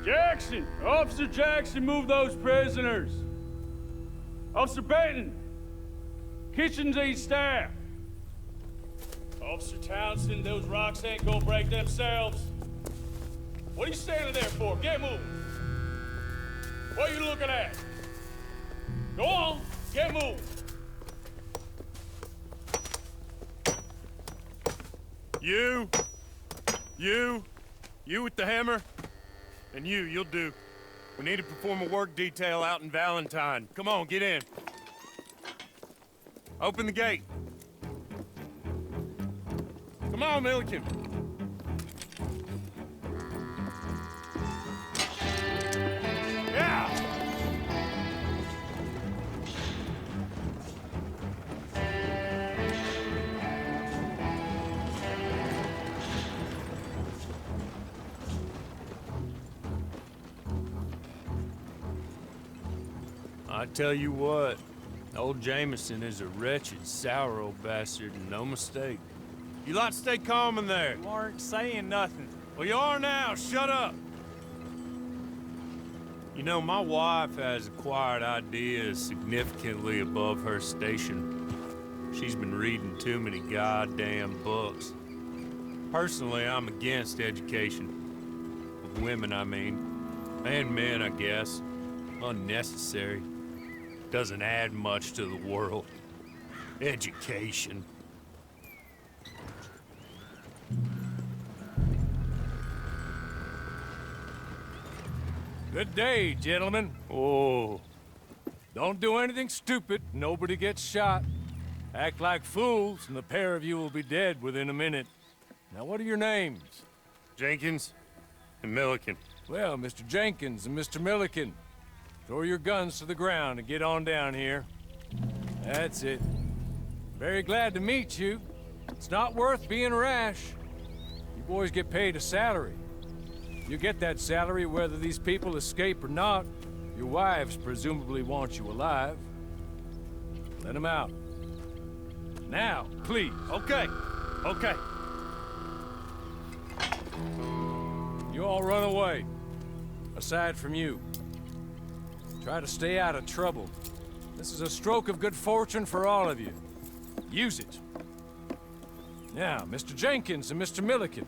Jackson! Officer Jackson, move those prisoners! Officer Benton! Kitchens ain't staff! Officer Townsend, those rocks ain't gonna break themselves. What are you standing there for? Get moving! What are you looking at? Go on, get moving! You with the hammer? And you'll do. We need to perform a work detail out in Valentine. Come on, get in. Open the gate. Come on, Milliken. Yeah! I tell you what, old Jameson is a wretched, sour old bastard, and no mistake. You lot stay calm in there. You aren't saying nothing. Well, you are now. Shut up. You know, my wife has acquired ideas significantly above her station. She's been reading too many goddamn books. Personally, I'm against education. Of women, I mean. And men, I guess. Unnecessary. Doesn't add much to the world. Education. Good day, gentlemen. Oh. Don't do anything stupid. Nobody gets shot. Act like fools, and the pair of you will be dead within a minute. Now, what are your names? Jenkins and Milliken. Well, Mr. Jenkins and Mr. Milliken, throw your guns to the ground and get on down here. That's it. Very glad to meet you. It's not worth being rash. You boys get paid a salary. You get that salary whether these people escape or not. Your wives presumably want you alive. Let them out. Now, please. Okay. Okay. You all run away. Aside from you. Try to stay out of trouble. This is a stroke of good fortune for all of you. Use it. Now, Mr. Jenkins and Mr. Milliken,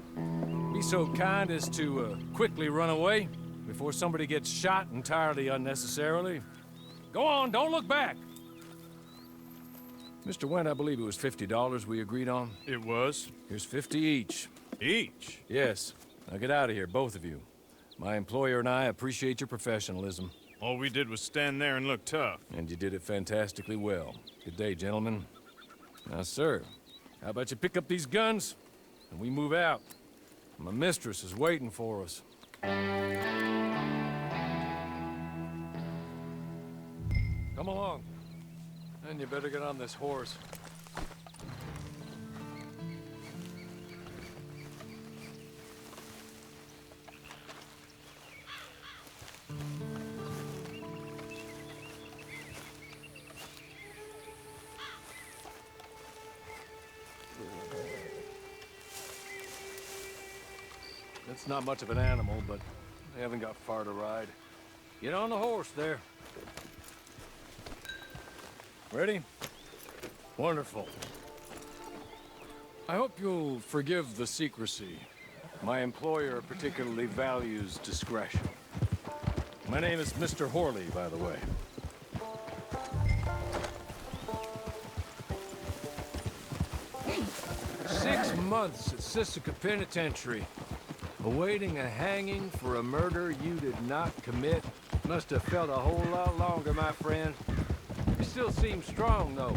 be so kind as to quickly run away before somebody gets shot entirely unnecessarily. Go on, don't look back. Mr. Wendt, I believe it was $50 we agreed on. It was. Here's 50 each. Each? Yes. Now get out of here, both of you. My employer and I appreciate your professionalism. All we did was stand there and look tough. And you did it fantastically well. Good day, gentlemen. Now, sir, how about you pick up these guns and we move out? My mistress is waiting for us. Come along. And you better get on this horse. It's not much of an animal, but they haven't got far to ride. Get on the horse there. Ready? Wonderful. I hope you'll forgive the secrecy. My employer particularly values discretion. My name is Mr. Horley, by the way. Six months at Sisika Penitentiary. Awaiting a hanging for a murder you did not commit. Must have felt a whole lot longer, my friend. You still seem strong, though.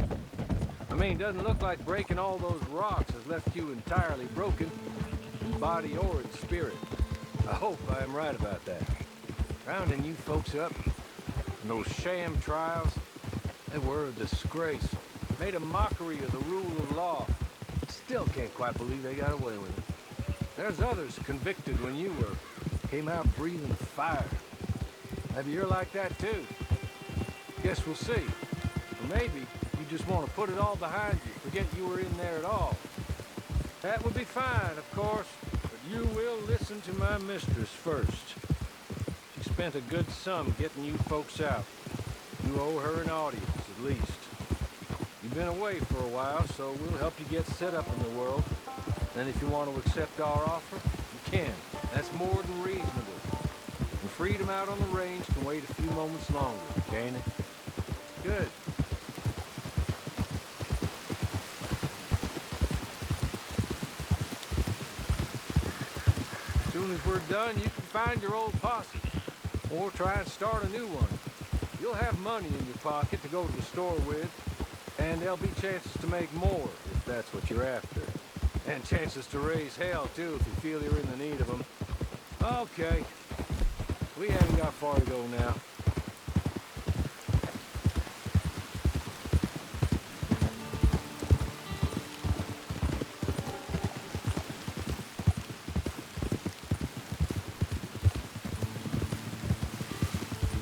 I mean, doesn't look like breaking all those rocks has left you entirely broken, in body or in spirit. I hope I am right about that. Rounding you folks up, and those sham trials, they were a disgrace. Made a mockery of the rule of law. Still can't quite believe they got away with it. There's others convicted when you were. Came out breathing fire. Maybe you're like that too. Guess we'll see. Or maybe you just want to put it all behind you, forget you were in there at all. That would be fine, of course, but you will listen to my mistress first. spent a good sum getting you folks out. You owe her an audience, at least. You've been away for a while, so we'll help you get set up in the world. Then if you want to accept our offer, you can. That's more than reasonable. And freedom out on the range can wait a few moments longer, can't it? Good. As soon as we're done, you can find your old posse. Or try and start a new one. You'll have money in your pocket to go to the store with. And there'll be chances to make more, if that's what you're after. And chances to raise hell, too, if you feel you're in the need of them. Okay. We haven't got far to go now.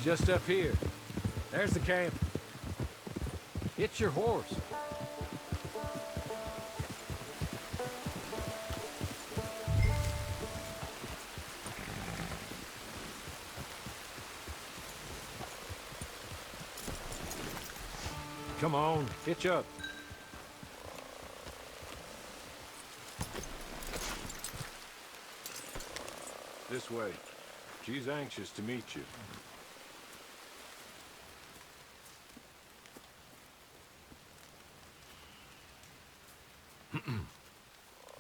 Just up here. There's the camp. It's your horse. Come on, hitch up. This way. She's anxious to meet you.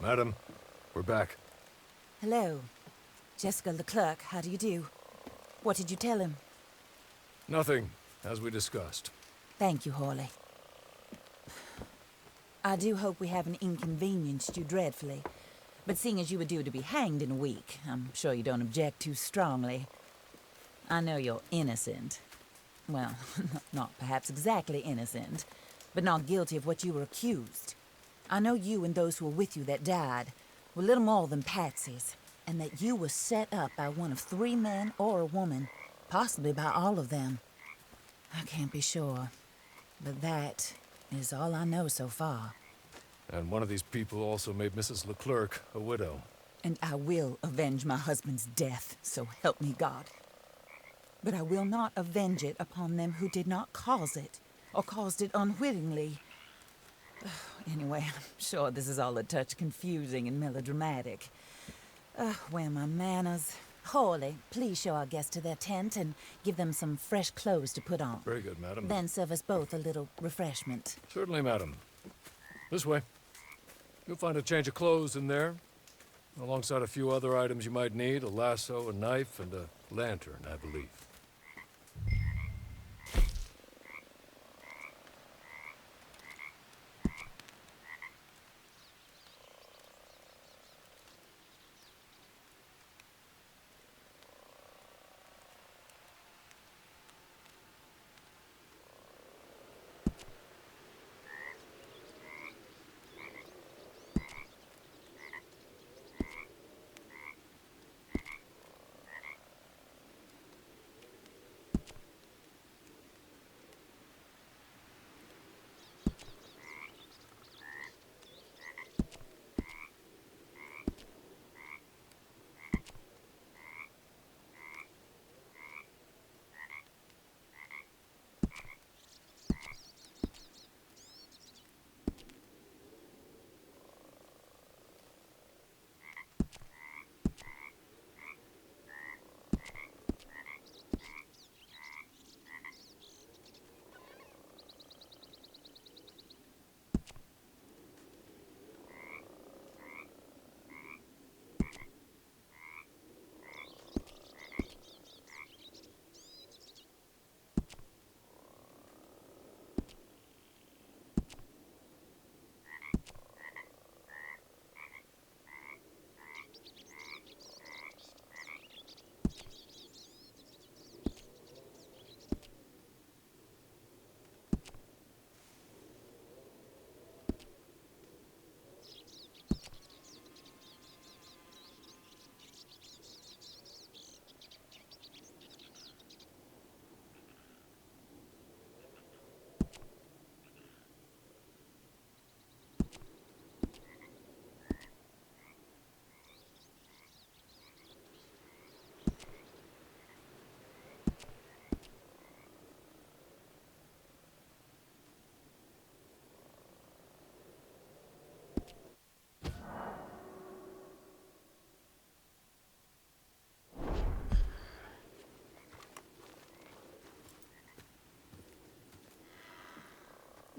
Madam, we're back. Hello. Jessica Leclerc, how do you do? What did you tell him? Nothing, as we discussed. Thank you, Hawley. I do hope we haven't inconvenienced you dreadfully. But seeing as you were due to be hanged in a week, I'm sure you don't object too strongly. I know you're innocent. Well, not perhaps exactly innocent, but not guilty of what you were accused. I know you and those who were with you that died were little more than patsies, and that you were set up by one of 3 men or a woman, possibly by all of them. I can't be sure, but that is all I know so far. And one of these people also made Mrs. Leclerc a widow. And I will avenge my husband's death, so help me God. But I will not avenge it upon them who did not cause it, or caused it unwittingly. Anyway, I'm sure this is all a touch confusing and melodramatic. Where are my manners? Hawley, please show our guests to their tent and give them some fresh clothes to put on. Very good, madam. Then serve us both a little refreshment. Certainly, madam. This way. You'll find a change of clothes in there, alongside a few other items you might need, a lasso, a knife, and a lantern, I believe.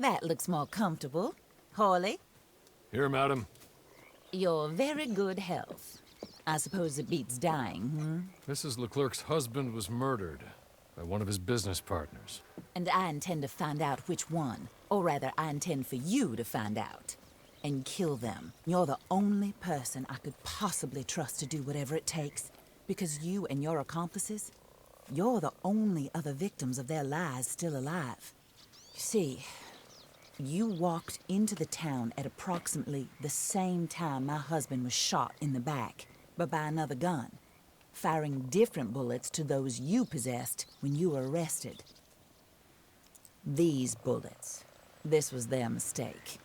That looks more comfortable. Hawley, Here, madam. your very good health. I suppose it beats dying, Mrs. Leclerc's husband was murdered by one of his business partners. And I intend to find out which one. Or rather, I intend for you to find out. And kill them. You're the only person I could possibly trust to do whatever it takes. Because you and your accomplices, you're the only other victims of their lies still alive. You see, you walked into the town at approximately the same time my husband was shot in the back, but by another gun, firing different bullets to those you possessed when you were arrested. These bullets, this was their mistake.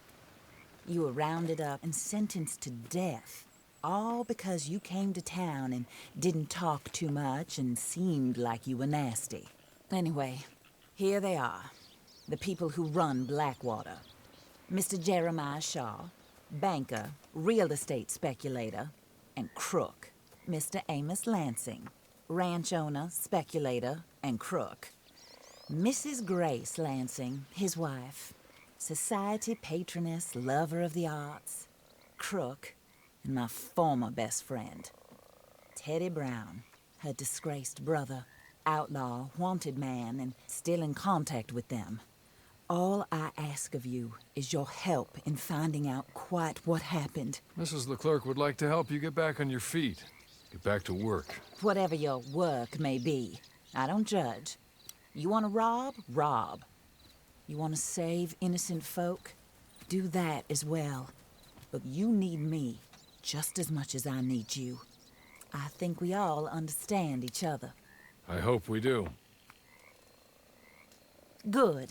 You were rounded up and sentenced to death, all because you came to town and didn't talk too much and seemed like you were nasty. Anyway, here they are, the people who run Blackwater. Mr. Jeremiah Shaw, banker, real estate speculator, and crook. Mr. Amos Lansing, ranch owner, speculator, and crook. Mrs. Grace Lansing, his wife, society patroness, lover of the arts, crook, and my former best friend, Teddy Brown, her disgraced brother, outlaw, wanted man, and still in contact with them. All I ask of you is your help in finding out quite what happened. Mrs. Leclerc would like to help you get back on your feet. Get back to work. Whatever your work may be, I don't judge. You want to rob? Rob. You want to save innocent folk? Do that as well. But you need me just as much as I need you. I think we all understand each other. I hope we do. Good.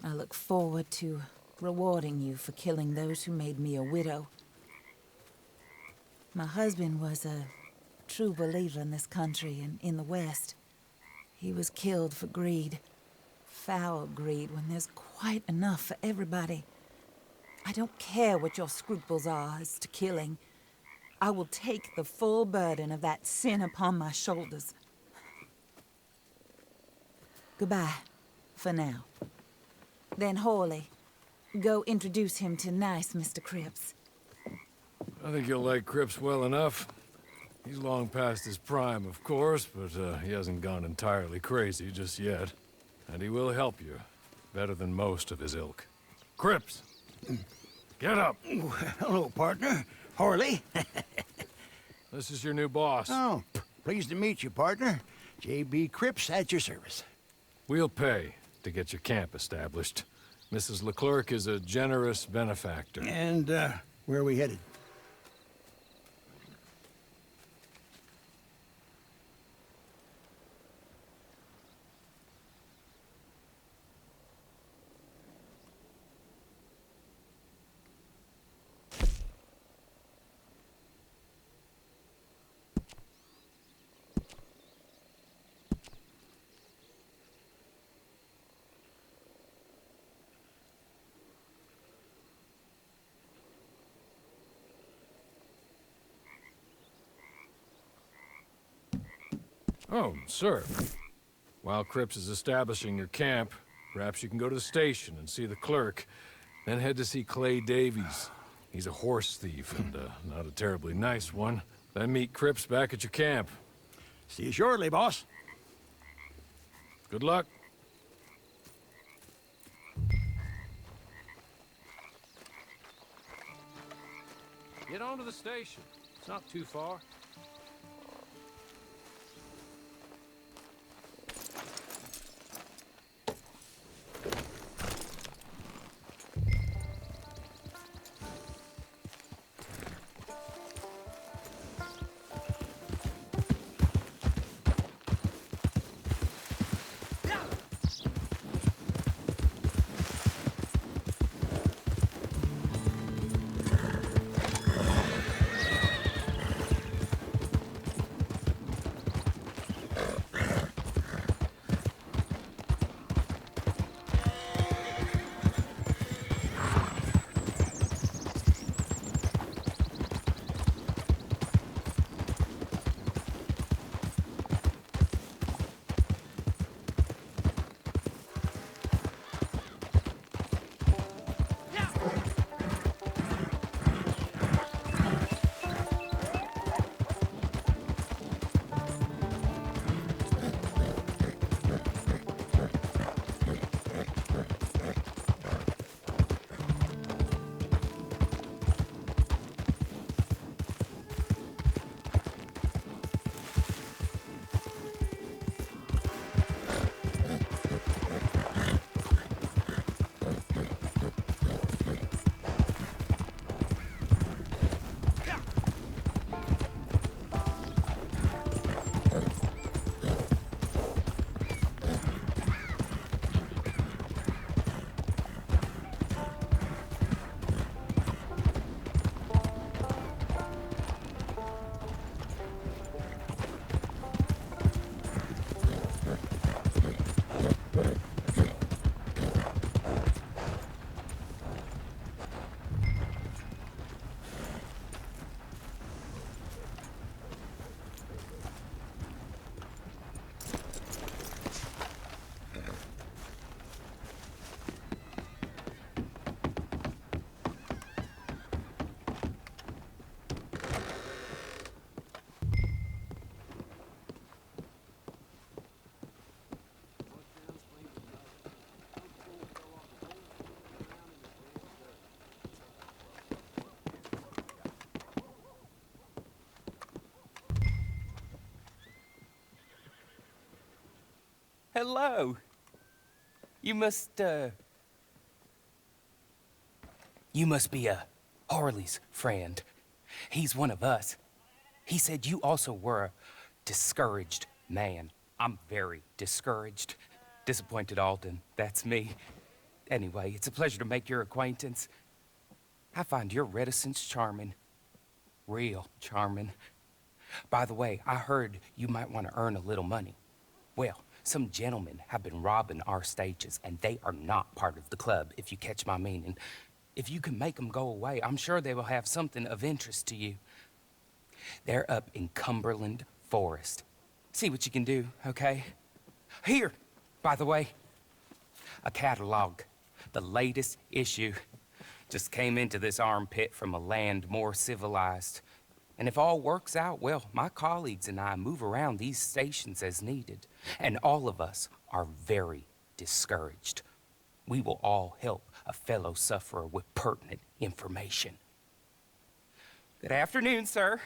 I look forward to rewarding you for killing those who made me a widow. My husband was a true believer in this country and in the West. He was killed for greed. Foul greed when there's quite enough for everybody. I don't care what your scruples are as to killing. I will take the full burden of that sin upon my shoulders. Goodbye, for now. Then Hawley, go introduce him to nice Mr. Cripps. I think you'll like Cripps well enough. He's long past his prime, of course, but he hasn't gone entirely crazy just yet. And he will help you, better than most of his ilk. Cripps! Get up! Hello, partner. Harley. This is your new boss. Oh, pleased to meet you, partner. J.B. Cripps at your service. We'll pay to get your camp established. Mrs. Leclerc is a generous benefactor. And, where are we headed? Oh, sir. While Cripps is establishing your camp, perhaps you can go to the station and see the clerk, then head to see Clay Davies. He's a horse thief, and not a terribly nice one. Then meet Cripps back at your camp. See you shortly, boss. Good luck. Get on to the station. It's not too far. Hello. You must be Harley's friend. He's one of us. He said you also were a discouraged man. I'm very discouraged. Disappointed Alden, that's me. Anyway, it's a pleasure to make your acquaintance. I find your reticence charming. Real charming. By the way, I heard you might want to earn a little money. Well, some gentlemen have been robbing our stages, and they are not part of the club, if you catch my meaning. If you can make them go away, I'm sure they will have something of interest to you. They're up in Cumberland Forest. See what you can do, okay? Here, by the way, a catalog. The latest issue. Just came into this armpit from a land more civilized. And if all works out, well, my colleagues and I move around these stations as needed. And all of us are very discouraged. We will all help a fellow sufferer with pertinent information. Good afternoon, sir.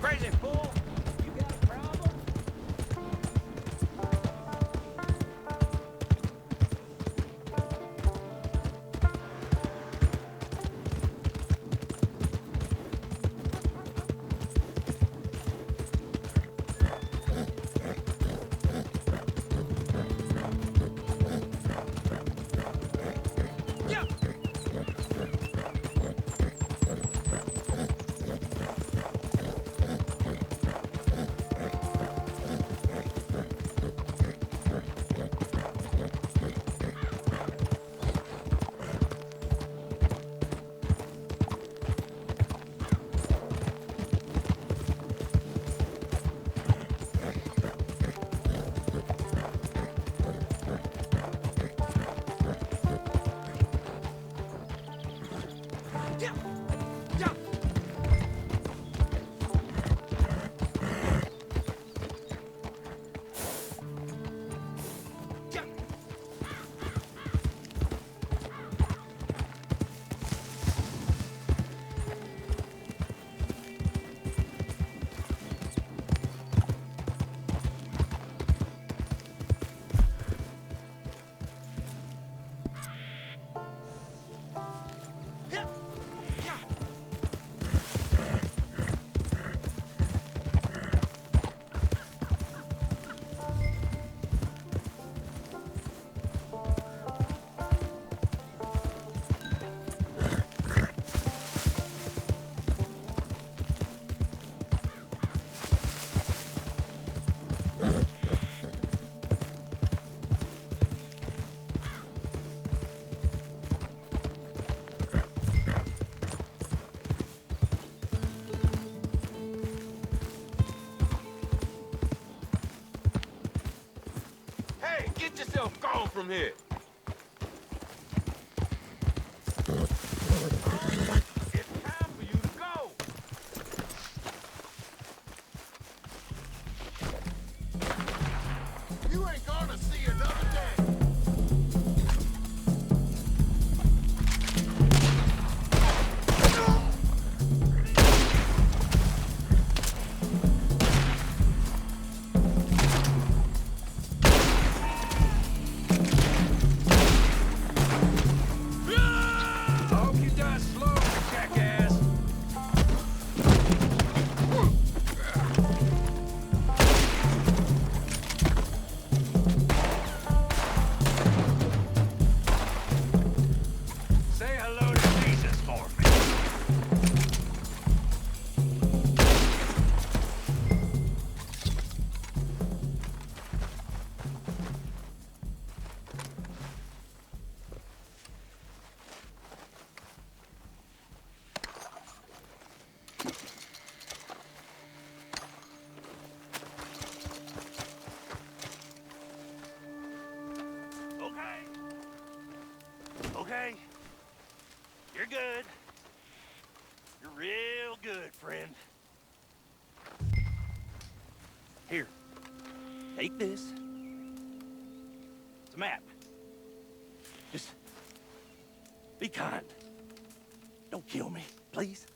Crazy fool! You got a problem? Get yourself gone from here. It's time for you to go. You ain't gonna see another day. Okay. You're good. friend. Here, take this. It's a map. Just be kind. Don't kill me, please.